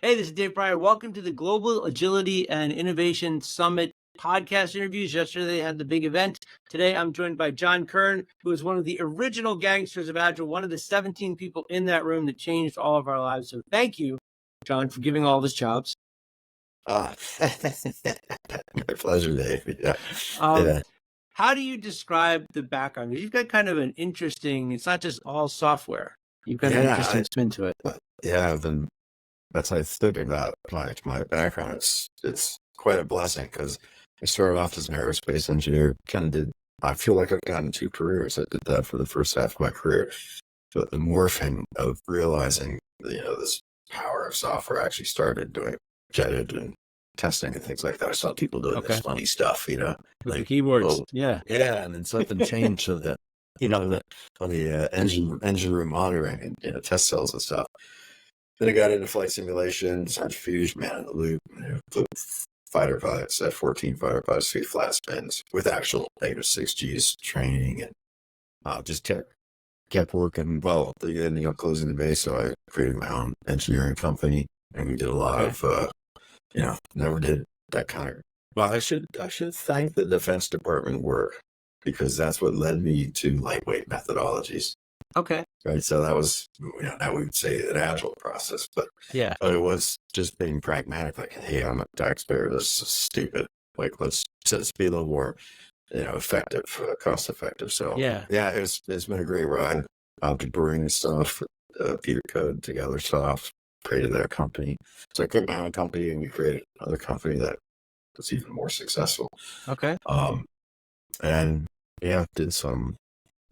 Hey, this is Dave Pryor. Welcome to the Global Agility and Innovation Summit podcast interviews. Yesterday, they had the big event. Today, I'm joined by Jon Kern, who is one of the original gangsters of Agile, one of the 17 people in that room that changed all of our lives. So thank you, Jon, for giving all of us jobs. My pleasure, Dave. Yeah. How do you describe the background? You've got kind of an interesting, it's not just all software. You've got an interesting spin to it. Yeah, that's how I think about my background. It's quite a blessing because I started off as an aerospace engineer. I feel like I've gotten two careers. I did that for the first half of my career. But the morphing of realizing, this power of software, I actually started doing jet engine testing and things like that. I saw people doing this funny stuff, like the keyboards. Yeah, and then something changed so that, on the engine room monitoring and test cells and stuff. Then I got into flight simulation, centrifuge, man in the loop, fighter pilots, F-14 fighter pilots, 3 flat spins with actual negative 6Gs training, and just kept working. Well, they ended up closing the base, so I created my own engineering company, and we did a lot of, never did that kind of. Well, I should thank the Defense Department work because that's what led me to lightweight methodologies. Okay. Right. So that was, now we would say an agile process, but it was just being pragmatic. Like, hey, I'm a taxpayer. This is stupid. Like, let's just be a little more, effective, cost effective. So it's been a great ride. To bring stuff, Peter Code together, stuff, created their company. So I created my own company, and we created another company that was even more successful. Okay. Did some.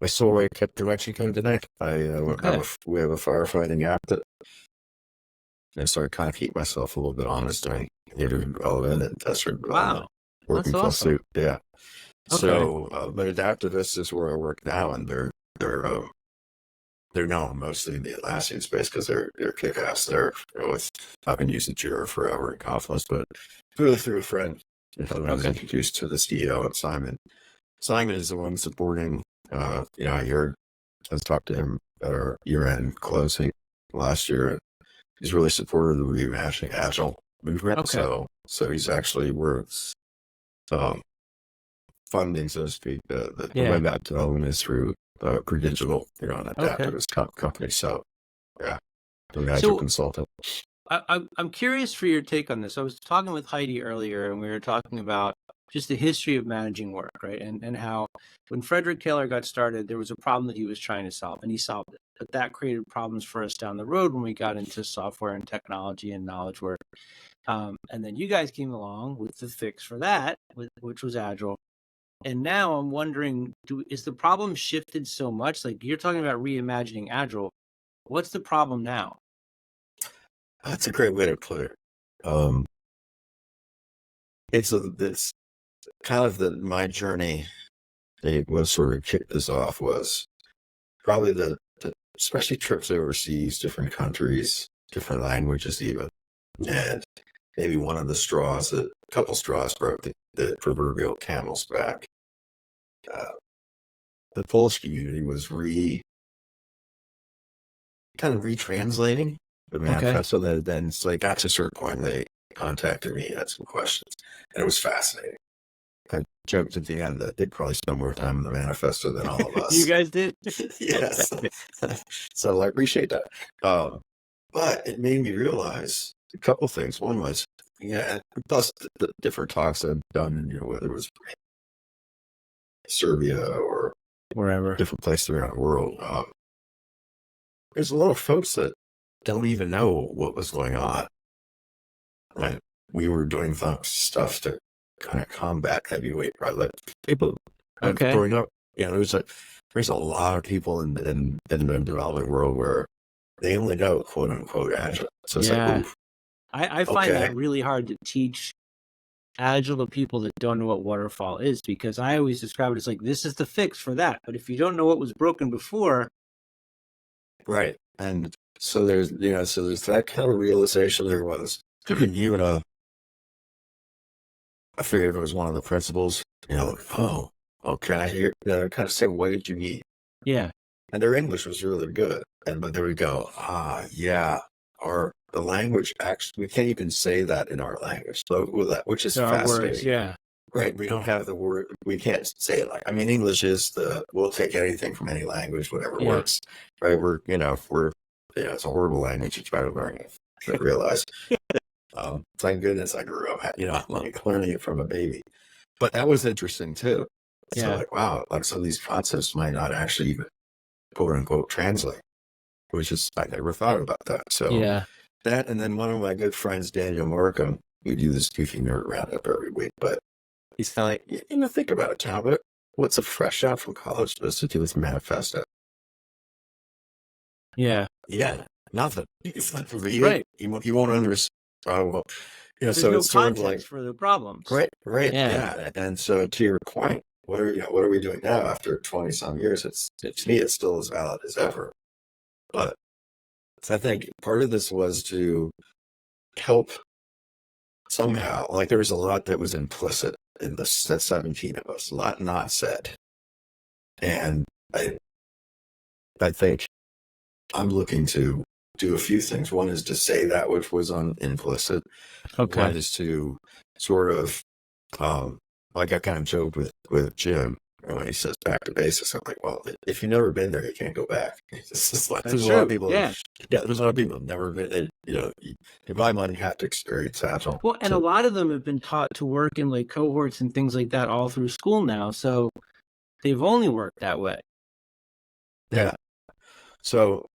I kept direction code today. We have a firefighting app that I started kind of keep myself a little bit honest during development and test development. Wow, working that's awesome. closely. Yeah. Okay. So, but Adaptivist is where I work now, and they're known mostly in the Atlassian space because they're kick-ass. I've been using Jira forever in Confluence, but through a friend, I was introduced to the CEO and Simon. Simon is the one supporting. I talked to him at our year-end closing last year, and he's really supportive of the reimagining Agile movement. Okay. So he's actually funding, so to speak, the web app development is through Digital, an Adaptivist company. So, I'm an Agile consultant. I'm curious for your take on this. I was talking with Heidi earlier, and we were talking about just the history of managing work, right? And how when Frederick Taylor got started, there was a problem that he was trying to solve, and he solved it. But that created problems for us down the road when we got into software and technology and knowledge work. And then you guys came along with the fix for that, which was Agile. And now I'm wondering, is the problem shifted so much? Like, you're talking about reimagining Agile. What's the problem now? That's a great way to put it. It's kind of my journey. What sort of kicked this off was probably the especially trips overseas, different countries, different languages even, and maybe a couple straws broke the proverbial camel's back. The Polish community was kind of retranslating the manifesto. Then it's like, at a certain point, they contacted me, had some questions, and it was fascinating. I joked at the end that they probably spent more time in the manifesto than all of us. You guys did? Yes. So I appreciate that. But it made me realize a couple things. One was, plus the different talks I've done, whether it was Serbia or wherever, different places around the world. There's a lot of folks that don't even know what was going on. Right? We were doing stuff to kind of combat heavyweight pilot people. Growing up, there's a lot of people in the development world where they only know quote unquote Agile. So it's like, oof. I find that really hard to teach Agile to people that don't know what waterfall is, because I always describe it as like, this is the fix for that. But if you don't know what was broken before. Right. And so there's that kind of realization. There was, I figured it was one of the principles, can I hear, kind of say, what did you need? Yeah. And their English was really good. But there we go. the language actually, we can't even say that in our language, so which is There are words, fascinating. yeah. Right. We don't have the word. We can't say it like, I mean, English is we'll take anything from any language, whatever Yeah. works. Right. It's a horrible language to try to learn it. I realize. Thank goodness I grew up, like learning it from a baby. But that was interesting too. So Yeah. like, wow, like some of these concepts might not actually even quote unquote translate, which is, I never thought about that. So Yeah. that, and then one of my good friends, Daniel Markham, we do this goofy nerd roundup every week, but he's kind of like, think about it, Talbot. What's a fresh out from college supposed to do with manifesto? Yeah. Yeah, nothing. It's not for you. Right. You won't understand. Well, There's so no it's sort of context like, for the problems. right, Yeah. yeah. And so to your point, what are we doing now after 20 some years? To me, it's still as valid as ever. But I think part of this was to help somehow, like there was a lot that was implicit in the 17 of us, a lot not said. And I think I'm looking to do a few things. One is to say that which was implicit. Okay. One is to sort of, like I kind of joked with Jim when he says back to basics. I'm like, well, if you've never been there, you can't go back. It's just like, there's a lot of people. Yeah. There's a lot of people who've never been. You buy money, you have to experience that. Well, and a lot of them have been taught to work in like cohorts and things like that all through school now. So they've only worked that way. Yeah. So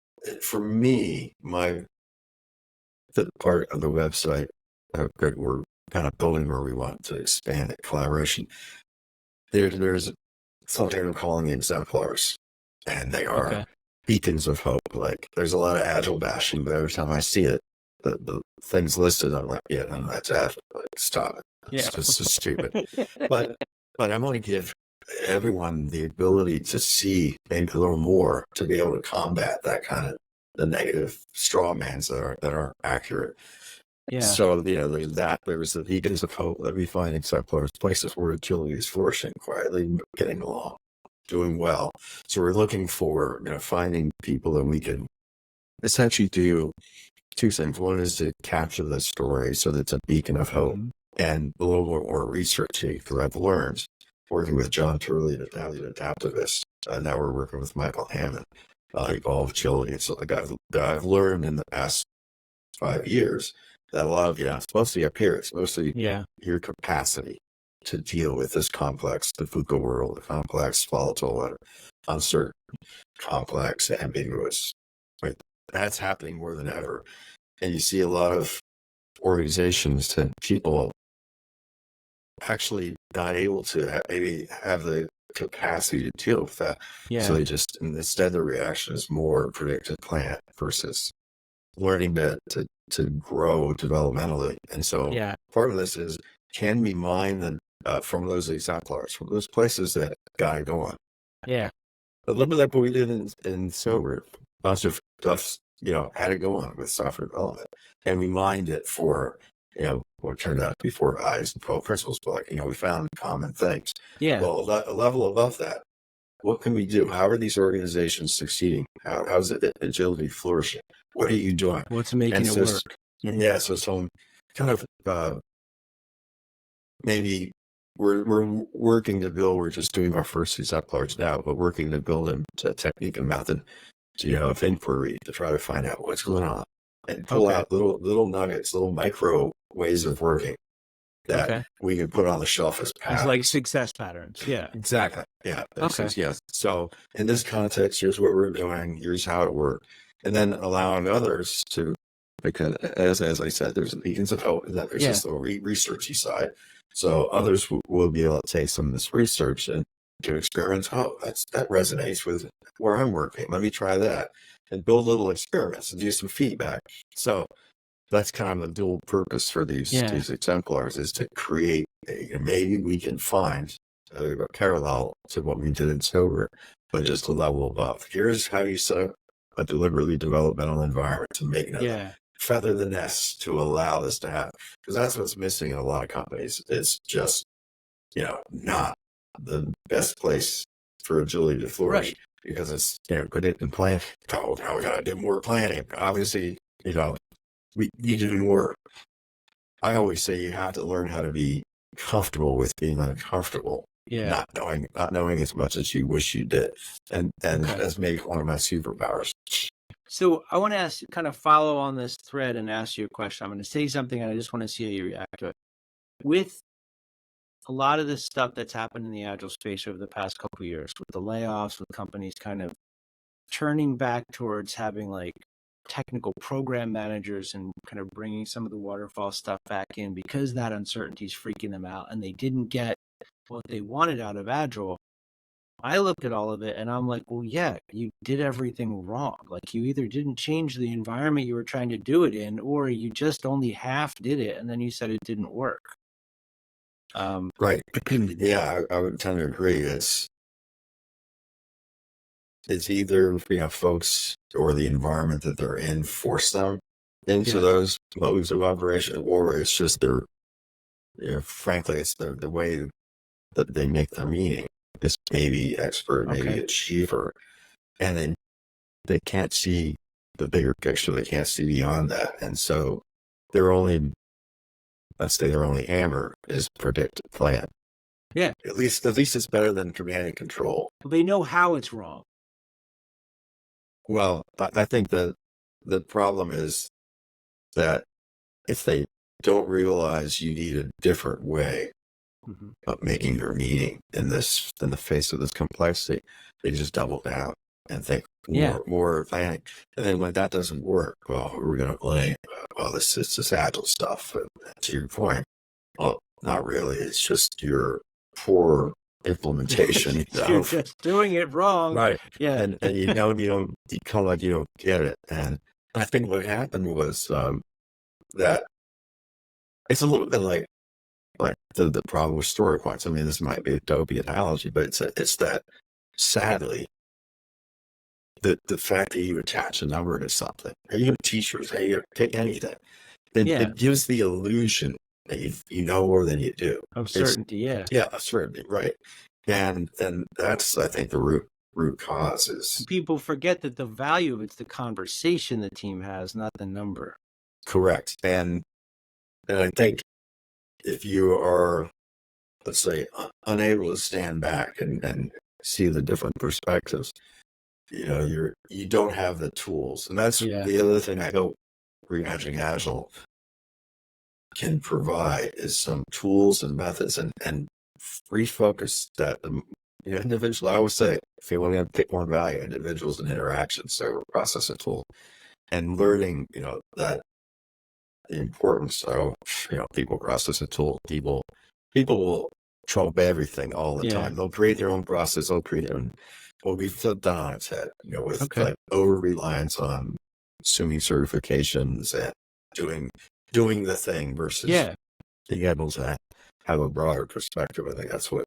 for me, the part of the website that we're kind of building where we want to expand the collaboration, there's something I'm calling exemplars, and they are beacons of hope. Like there's a lot of agile bashing, but every time I see it, the things listed, I'm like, yeah, no, that's agile. Like, stop it. It's just so stupid. But I'm going to give everyone the ability to see maybe a little more to be able to combat that kind of the negative straw mans that are accurate. Yeah. So there's the beacons of hope that we find exemplars, places where agility is flourishing, quietly getting along, doing well. So we're looking for finding people that we can essentially do two things. One is to capture the story so that it's a beacon of hope, and a little more researchy, because I've learned working with Jon Kern, the adaptivist, and now we're working with Michael Hammond, Evolve Agility. So I've learned in the past 5 years that a lot of, it's mostly up here. It's mostly your capacity to deal with this complex, the VUCA world, the complex, volatile, and uncertain, complex, ambiguous. Right? That's happening more than ever. And you see a lot of organizations and people actually not able to maybe have the capacity to deal with that. Yeah. So they just, instead the reaction is more predicted plan versus learning to grow developmentally. And so part of this is, can we mine from those exemplars, from those places that guide on? Yeah. A little bit like what we did in Sober, a bunch of stuff, had to go on with software development. And we mined it for, what turned out to be 4 eyes and 12 principles, but we found common things. Yeah. Well, a level above that, what can we do? How are these organizations succeeding? How's agility flourishing? What are you doing? What's making it work? Yeah, so some kind of maybe we're working to build. We're just doing our first exemplars now, but working to build a technique and method of inquiry to try to find out what's going on and pull out little nuggets, little micro ways of working that we can put on the shelf as patterns. It's like success patterns. Yeah. Exactly. Yeah. Yes. So in this context, here's what we're doing. Here's how it worked. And then allowing others to, because as I said, there's beacons of hope, and then there's this little researchy side. So others will be able to take some of this research and do experiments. Oh, that resonates with where I'm working. Let me try that, and build little experiments and do some feedback. So that's kind of the dual purpose for these exemplars, is to create maybe we can find a parallel to what we did in Sober, but just a level above. Here's how you set up a deliberately developmental environment to make it feather the nest to allow this to happen. Because that's what's missing in a lot of companies. It's just, not the best place for agility to flourish, because it's, put it in plan. Oh, now we got to do more planning. Obviously, you do more. I always say you have to learn how to be comfortable with being uncomfortable, Yeah. not knowing as much as you wish you did, and Okay. that's maybe one of my superpowers. So I want to ask, kind of follow on this thread and ask you a question. I'm going to say something and I just want to see how you react to it. With a lot of this stuff that's happened in the agile space over the past couple of years, with the layoffs, with companies kind of turning back towards having like technical program managers and kind of bringing some of the waterfall stuff back in because that uncertainty is freaking them out and they didn't get what they wanted out of agile. I looked at all of it and I'm like, well, yeah, you did everything wrong. Like you either didn't change the environment you were trying to do it in, or you just only half did it and then you said it didn't work. Right. Yeah, I would tend to agree. It's either, folks or the environment that they're in force them into Yeah. those modes of operation, or it's just frankly, it's the way that they make their meaning. This maybe expert, maybe Okay. achiever, and then they can't see the bigger picture. They can't see beyond that, and so their only, let's say, their only hammer is predict, plan. Yeah. At least it's better than command and control. They know how it's wrong. Well, I think that the problem is that if they don't realize you need a different way Mm-hmm. of making your meaning in the face of this complexity, they just double down and think more planning. And then when that doesn't work, well, we're going to blame, well, this is this agile stuff. And to your point, well, not really. It's just your poor implementation. You're just doing it wrong. Right. Yeah. And you kind of like you don't get it. And I think what happened was that it's a little bit like the problem with story points. I mean, this might be a dopey analogy, but it's that sadly the fact that you attach a number to something, or even t-shirts, hey, you pick anything, it gives the illusion that you know more than you do. Of certainty. Yeah. Yeah, of certainty, right? And that's, I think, the root cause is People forget that the value of it's the conversation the team has, not the number. correct. And I think if you are, let's say, unable to stand back and see the different perspectives, you don't have the tools. And that's the other thing I hope Reimagining Agile can provide is some tools and methods and refocus that individual. I always say, if you want to pick one value, individuals and interactions, so process and tool, and learning, that the importance of, people, process, and tool. People will trump everything all the time. They'll create their own process. They'll create their own. Well, we flipped that on its head, with like over reliance on assuming certifications and doing the thing versus being able to have a broader perspective. I think that's the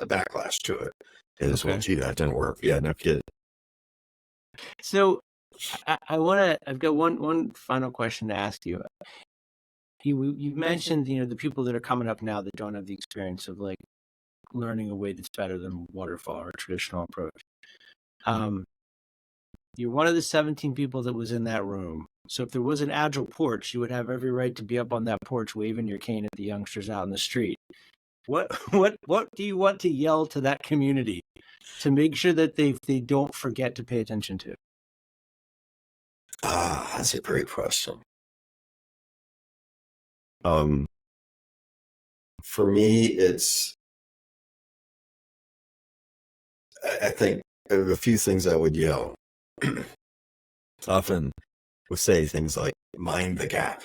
backlash to it is, well, gee, that didn't work. Yeah, no kidding. So I've got one final question to ask you. You've mentioned, the people that are coming up now that don't have the experience of like learning a way that's better than waterfall or a traditional approach. You're one of the 17 people that was in that room. So if there was an agile porch, you would have every right to be up on that porch waving your cane at the youngsters out in the street. What do you want to yell to that community to make sure that they don't forget to pay attention to? That's a great question. For me, I think there are a few things I would yell. Often would say things like mind the gap.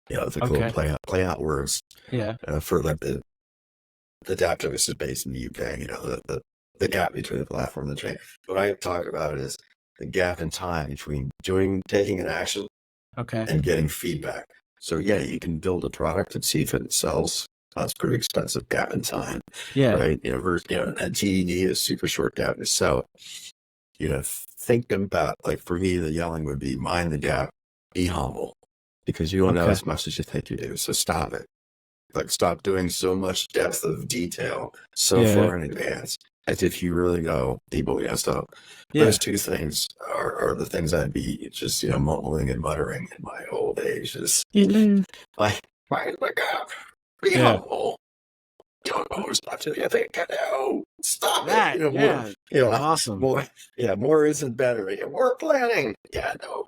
The cool play out words. Yeah. For like the adaptivist is based in the UK, the gap between the platform and the train. What I talk about is the gap in time between taking an action and getting feedback. So yeah, you can build a product and see if it sells. That's pretty expensive gap in time. Yeah. Right. And TED is super short gap to sell. Think about, like, for me, the yelling would be mind the gap, be humble, because you don't know as much as you think you do. So stop it. like stop doing so much depth of detail so Yeah. far in advance. As if you really go people, stuff. Yeah. Those two things are the things I'd be just, mumbling and muttering in my old age. Just like, why look up? Be humble. Don't always stop to you think I know. Stop That, it. yeah. Awesome. More isn't better. Yeah, more planning. Yeah, no.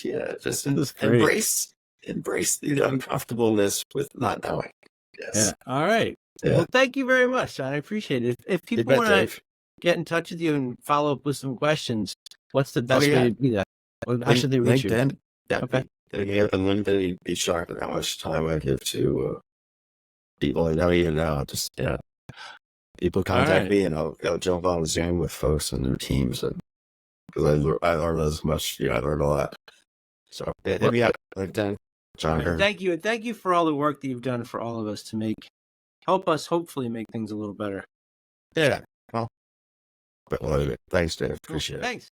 Yeah, just embrace the uncomfortableness with not knowing. Yes. Yeah. All right. Yeah. Well, thank you very much, John. I appreciate it. If people want to get in touch with you and follow up with some questions, what's the best way to do that? How should they reach you? Yeah. Okay. They'd be shocked at how much time I give to people I don't even know. Just people contact me, and I'll jump on the Zoom with folks and their teams, and because I learned as much. I learned a lot. So hit me up, LinkedIn, Jon Kern. Thank you, and thank you for all the work that you've done for all of us to help us hopefully make things a little better. Yeah. Well, thanks, Dave. Appreciate it. Thanks.